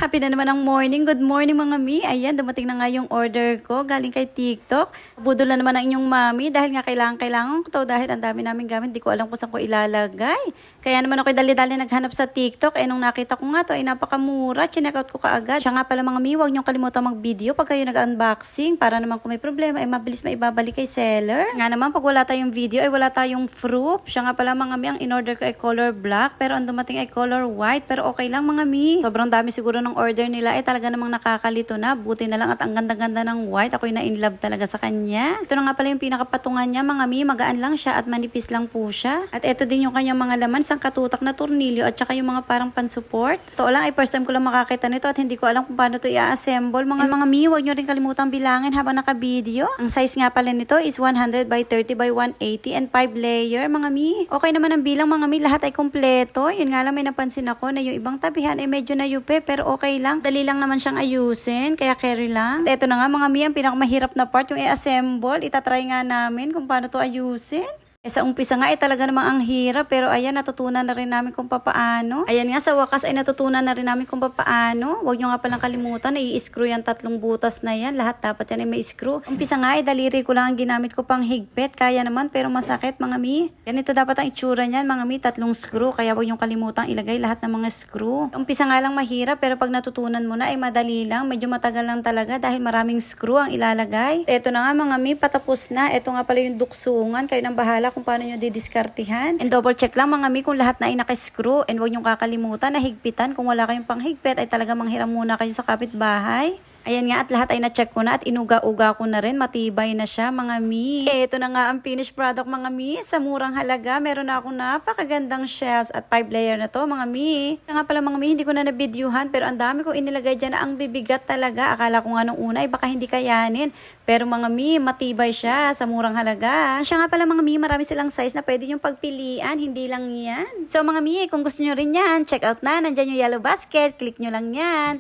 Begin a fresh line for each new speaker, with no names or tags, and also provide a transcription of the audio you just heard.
Happy na naman ang morning. Good morning mga mi. Ayan, dumating na nga yung order ko galing kay TikTok. Budol na naman ang inyong mami dahil nga kailangan ko to dahil ang dami namin gamit. Di ko alam kung saan ko ilalagay. Kaya naman ako dali-dali naghanap sa TikTok. Eh nung nakita ko nga to ay napakamura. Chinek out ko kaagad. Siya nga pala mga mi, huwag niyong kalimutan mag-video pag kayo nag-unboxing para naman kung may problema ay mabilis maibabalik kay seller. Nga naman pag wala tayong video ay wala tayong proof. Siya nga pala mga mi, ang in-order ko ay color black pero ang dumating ay color white. Pero okay lang mga mi. Sobrang dami siguro ng order nila ay talaga namang nakakalito na. Buti na lang at ang ganda-ganda ng white. Ako'y na-inlove talaga sa kanya. Ito na nga pala yung pinakapatungan niya mga mi. Magaan lang siya at manipis lang po siya. At ito din yung kanyang mga laman, isang katutak na tornilyo at saka yung mga parang pan-support. Ito lang ay first time ko lang makakita nito at hindi ko alam kung paano ito i-assemble. Mga mi, huwag nyo rin kalimutang bilangin habang naka-video. Ang size nga pala nito is 100 by 30 by 180 and 5 layer mga mi. Okay naman ang bilang mga mi, lahat ay kompleto. Yun nga lang may napansin ako na yung ibang tabihan ay medyo nayupe pero okay lang. Dali lang naman siyang ayusin, kaya carry lang. At ito na nga mga mi, ang pinakamahirap na part, yung i-assemble. Itatry nga namin kung paano to ayusin. Sa umpisa nga ay talaga namang ang hirap pero ayan natutunan na rin namin kung papaano. Ayan nga sa wakas ay natutunan na rin namin kung papaano. Huwag nyo nga palang kalimutan i-screw yan 3 butas na yan. Lahat dapat yan ay may screw. Umpisa nga ay daliri ko lang ang ginamit ko pang higpit. Kaya naman pero masakit mga mi. Ganito dapat ang itsura niyan mga mi, 3 screw. Kaya huwag nyo kalimutang ilagay lahat ng mga screw. Umpisa nga lang mahirap pero pag natutunan mo na ay madali lang. Medyo matagal lang talaga dahil maraming screw ang ilalagay. Ito na nga mga mi, patapos na. Ito nga pala yung duksungan. Kayo nang bahala kung paano nyo didiskartihan. And double check lang mga mi kung lahat na ay naka-screw. And huwag nyo kakalimutan na higpitan. Kung wala kayong panghigpit ay talaga manghiram muna kayo sa kapitbahay. Ayan nga at lahat ay na-check ko na at inuga-uga ko na rin. Matibay na siya mga mi. Ito na nga ang finished product mga mi. Sa murang halaga, meron na akong napakagandang shelves at 5 layer na to mga mi. Kaya nga pala mga mi, hindi ko na na-videohan pero ang dami kong inilagay dyan na ang bibigat talaga. Akala ko nga nung una ay baka hindi kayanin. Pero mga mi, matibay siya sa murang halaga. Siya nga pala mga mi, marami silang size na pwede yung pagpilian. Hindi lang yan. So mga mi, kung gusto nyo rin yan, check out na. Nandyan yung yellow basket. Click nyo lang yan.